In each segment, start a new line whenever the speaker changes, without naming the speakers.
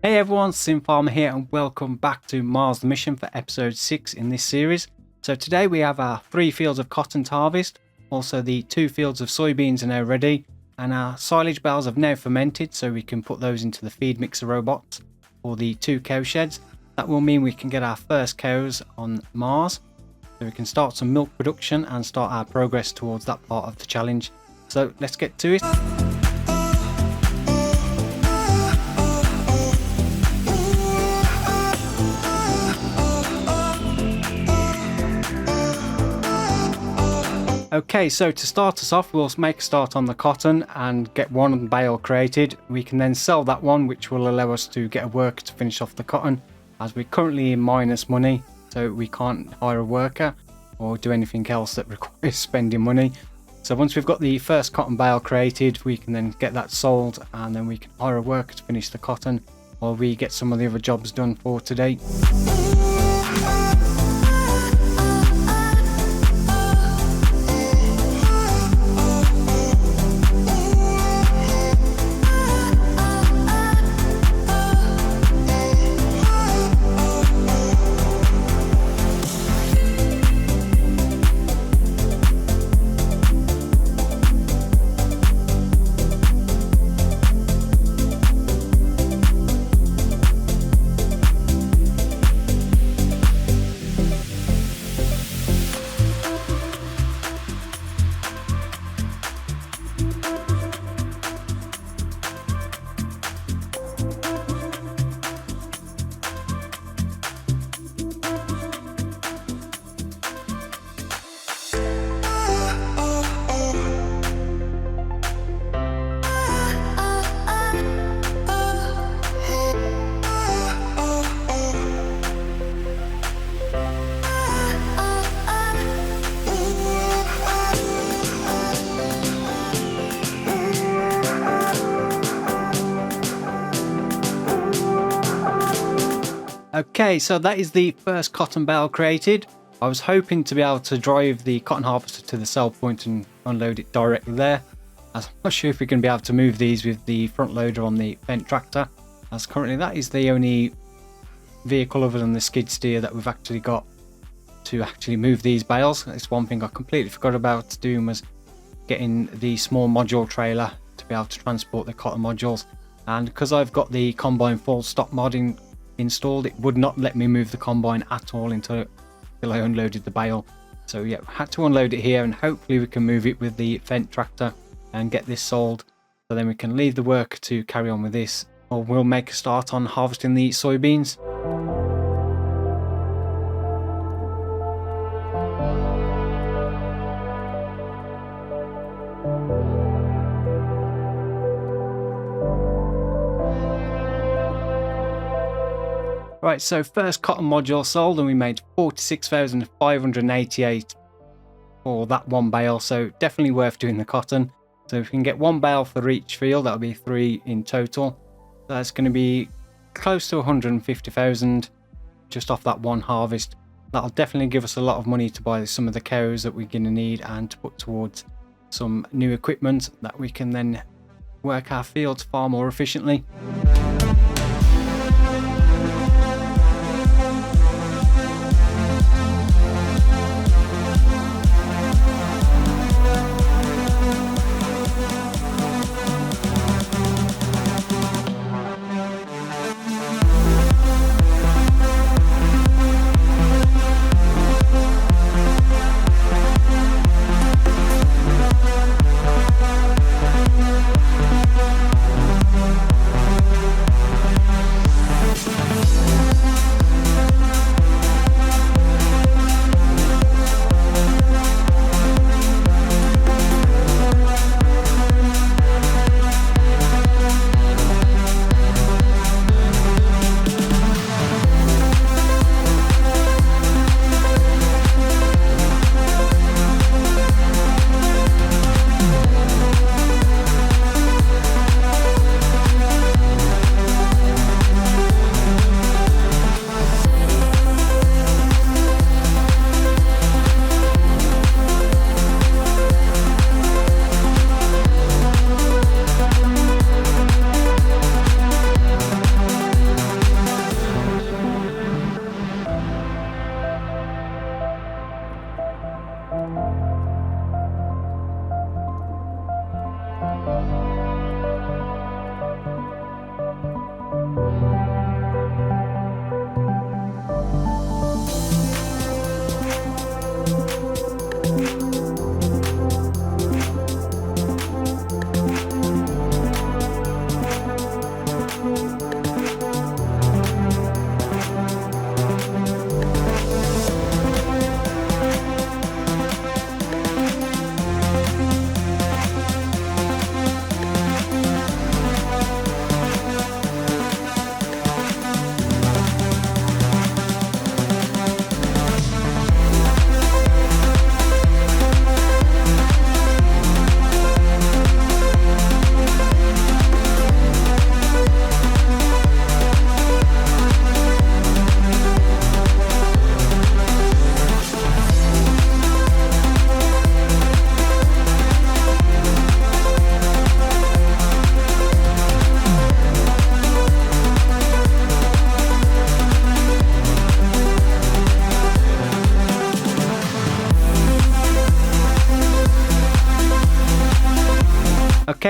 Hey everyone, Sim Farmer here and welcome back to Mars The Mission for episode 6 in this series. So today we have our 3 fields of cotton to harvest, also the 2 fields of soybeans are now ready, and our silage bales have now fermented so we can put those into the feed mixer robots for the 2 cow sheds. That will mean we can get our first cows on Mars, so we can start some milk production and start our progress towards that part of the challenge. So let's get to it. Okay, so to start us off, we'll make a start on the cotton and get one bale created. We can then sell that one, which will allow us to get a worker to finish off the cotton, as we're currently in minus money, so we can't hire a worker or do anything else that requires spending money. So once we've got the first cotton bale created, we can then get that sold, and then we can hire a worker to finish the cotton while we get some of the other jobs done for today. Okay, so that is the first cotton bale created. I was hoping to be able to drive the cotton harvester to the sell point and unload it directly there. I'm not sure if we can be able to move these with the front loader on the Fendt tractor, as currently that is the only vehicle other than the skid steer that we've actually got to actually move these bales. It's one thing I completely forgot about doing, was getting the small module trailer to be able to transport the cotton modules. And because I've got the combine full stop modding installed, it would not let me move the combine at all until I unloaded the bale. So yeah, had to unload it here, and hopefully we can move it with the Fendt tractor and get this sold, so then we can leave the work to carry on with this, or we'll make a start on harvesting the soybeans. Right, so first cotton module sold, and we made 46,588 for that one bale, so definitely worth doing the cotton. So if we can get one bale for each field, that'll be 3 in total. That's going to be close to 150,000 just off that one harvest. That'll definitely give us a lot of money to buy some of the cows that we're going to need, and to put towards some new equipment that we can then work our fields far more efficiently.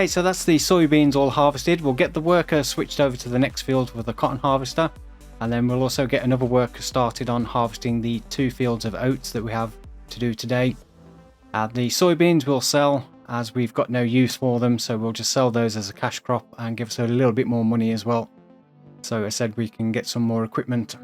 Okay, so that's the soybeans all harvested. We'll get the worker switched over to the next field with the cotton harvester, and then we'll also get another worker started on harvesting the 2 fields of oats that we have to do today. The soybeans we'll sell as we've got no use for them, so we'll just sell those as a cash crop and give us a little bit more money as well. So I said we can get some more equipment.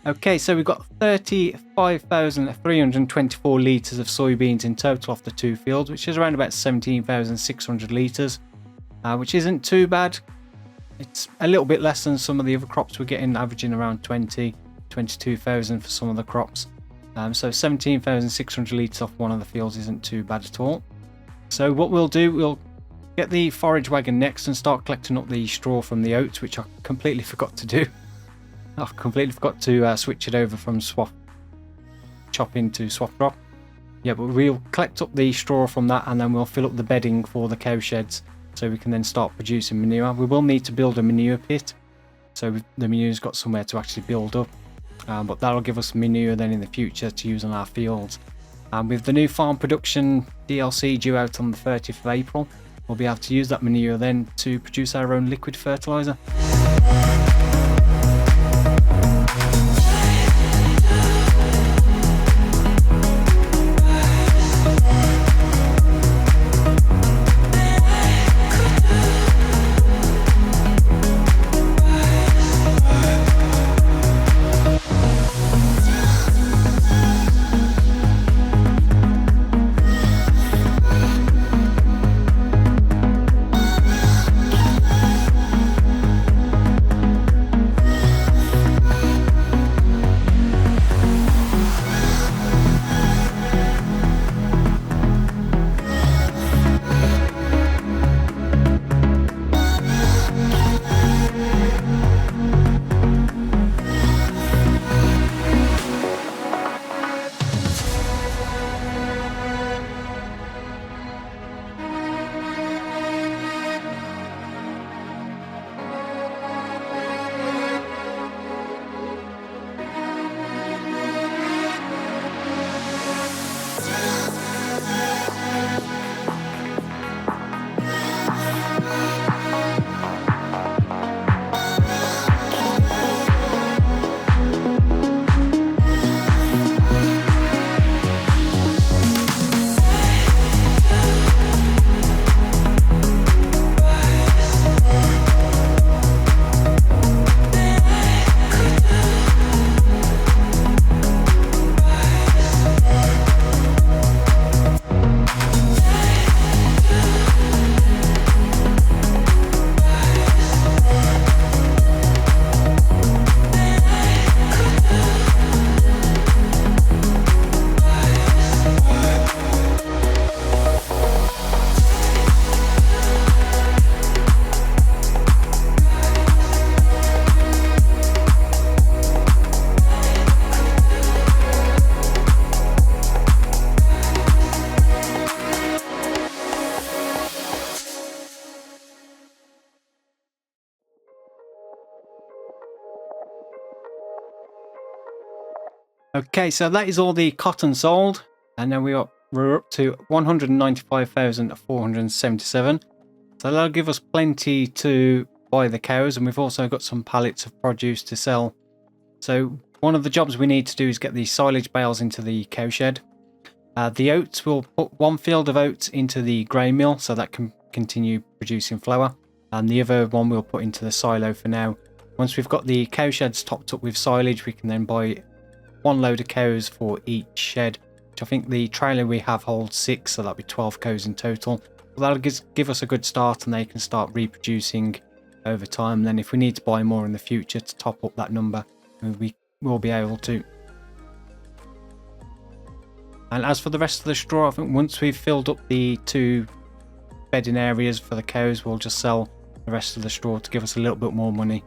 Okay, so we've got 35,324 litres of soybeans in total off the 2 fields, which is around about 17,600 litres, which isn't too bad. It's a little bit less than some of the other crops we're getting, averaging around 22,000 for some of the crops. So 17,600 litres off one of the fields isn't too bad at all. So what we'll do, we'll get the forage wagon next and start collecting up the straw from the oats, which I completely forgot to do. I completely forgot to switch it over from swap chopping to swap drop. Yeah, but we'll collect up the straw from that, and then we'll fill up the bedding for the cow sheds so we can then start producing manure. We will need to build a manure pit, so the manure's got somewhere to actually build up, but that'll give us manure then in the future to use on our fields. With the new farm production DLC due out on the 30th of April, we'll be able to use that manure then to produce our own liquid fertilizer. Okay, so that is all the cotton sold, and then we're up to 195,477. So that'll give us plenty to buy the cows, and we've also got some pallets of produce to sell. So one of the jobs we need to do is get the silage bales into the cow shed. The oats, we'll put 1 field of oats into the grain mill so that can continue producing flour, and the other one we'll put into the silo for now. Once we've got the cow sheds topped up with silage, we can then buy 1 load of cows for each shed, which I think the trailer we have holds 6, so that'll be 12 cows in total. That'll give us a good start, and they can start reproducing over time. Then if we need to buy more in the future to top up that number, we will be able to. And as for the rest of the straw, I think once we've filled up the 2 bedding areas for the cows, we'll just sell the rest of the straw to give us a little bit more money.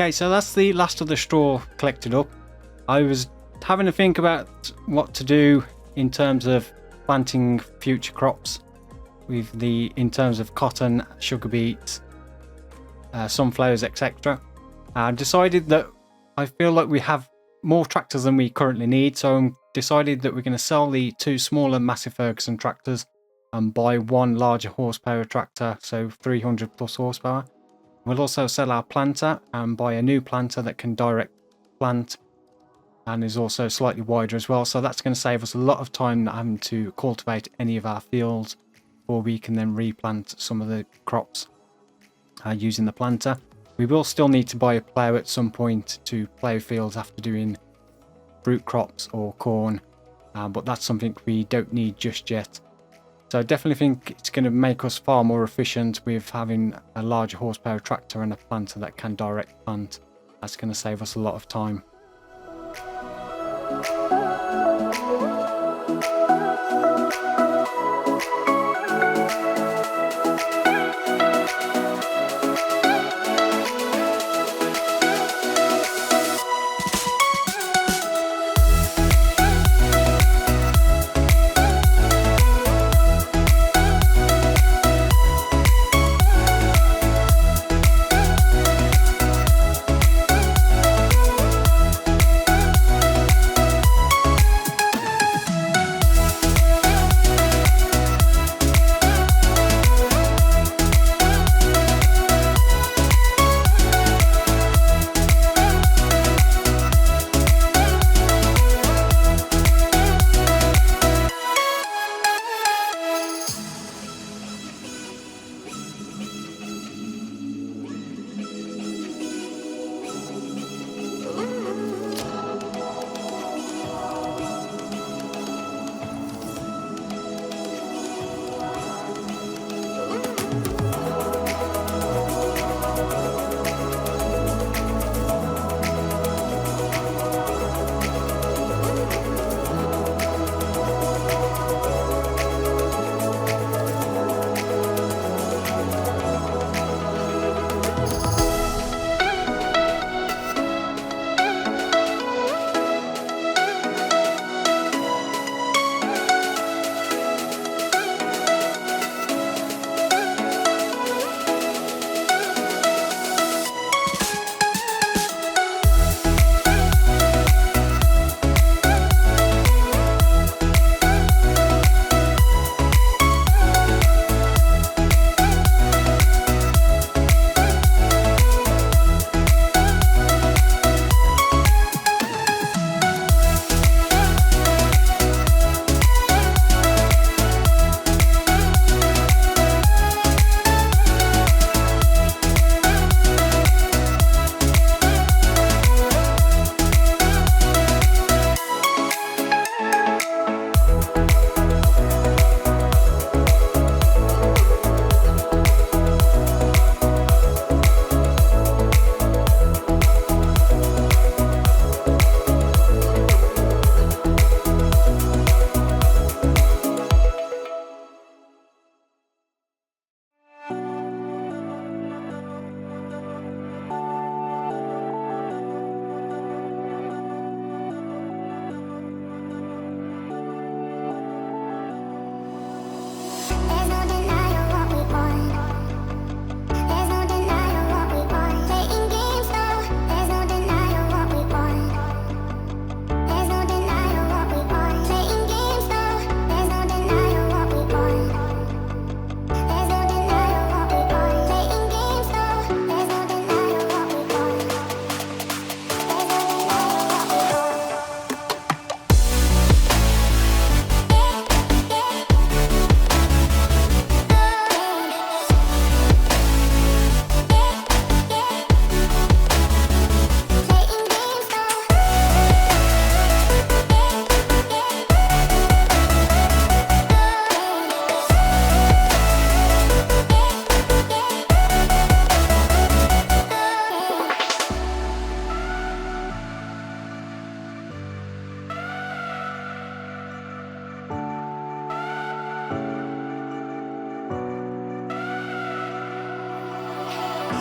Okay, so that's the last of the straw collected up. I was having to think about what to do in terms of planting future crops in terms of cotton, sugar beets, sunflowers, etc. I decided that I feel like we have more tractors than we currently need, so I decided that we're going to sell the 2 smaller Massey Ferguson tractors and buy 1 larger horsepower tractor, so 300 plus horsepower. We'll also sell our planter and buy a new planter that can direct plant and is also slightly wider as well, so that's going to save us a lot of time not having to cultivate any of our fields, or we can then replant some of the crops using the planter. We will still need to buy a plough at some point to plough fields after doing fruit crops or corn, but that's something we don't need just yet. So I definitely think it's going to make us far more efficient with having a larger horsepower tractor and a planter that can direct plant. That's going to save us a lot of time.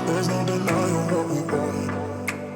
There's no denying what we want.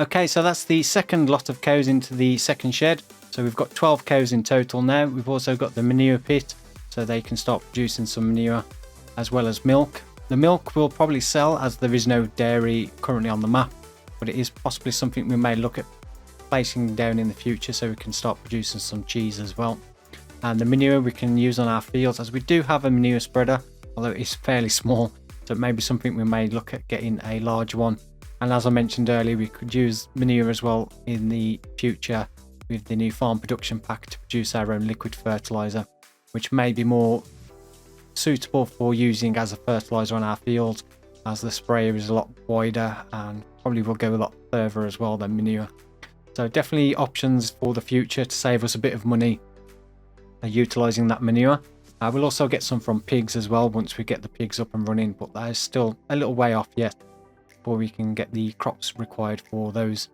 Okay, so that's the second lot of cows into the second shed. So we've got 12 cows in total now. We've also got the manure pit, so they can start producing some manure, as well as milk. The milk will probably sell, as there is no dairy currently on the map, but it is possibly something we may look at placing down in the future, so we can start producing some cheese as well. And the manure we can use on our fields, as we do have a manure spreader, although it's fairly small, so it may be something we may look at getting a large one. And as I mentioned earlier, we could use manure as well in the future with the new farm production pack to produce our own liquid fertilizer, which may be more suitable for using as a fertilizer on our fields, as the sprayer is a lot wider and probably will go a lot further as well than manure. So definitely options for the future to save us a bit of money utilizing that manure. We'll also get some from pigs as well once we get the pigs up and running, but that is still a little way off yet before we can get the crops required for those.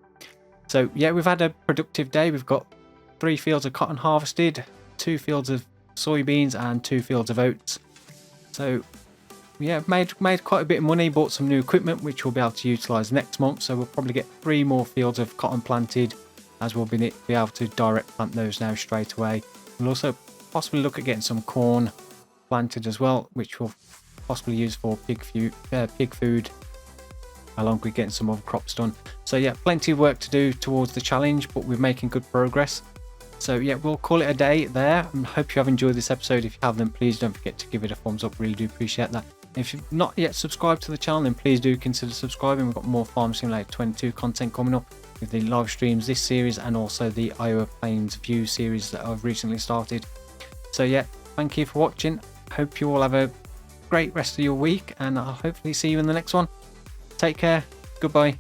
So yeah, we've had a productive day. We've got 3 fields of cotton harvested, 2 fields of soybeans and 2 fields of oats. So yeah, made quite a bit of money, bought some new equipment which we'll be able to utilize next month. So we'll probably get 3 more fields of cotton planted, as we'll be able to direct plant those now straight away. We'll also possibly look at getting some corn planted as well, which we'll possibly use for pig food, along with getting some other crops done. So yeah, plenty of work to do towards the challenge, but we're making good progress. So yeah, we'll call it a day there. I hope you have enjoyed this episode. If you have, then please don't forget to give it a thumbs up. Really do appreciate that. If you've not yet subscribed to the channel, then please do consider subscribing. We've got more Farm Simulator 22 content coming up with the live streams this series, and also the Iowa Plains View series that I've recently started. So yeah, thank you for watching. Hope you all have a great rest of your week, and I'll hopefully see you in the next one. Take care. Goodbye.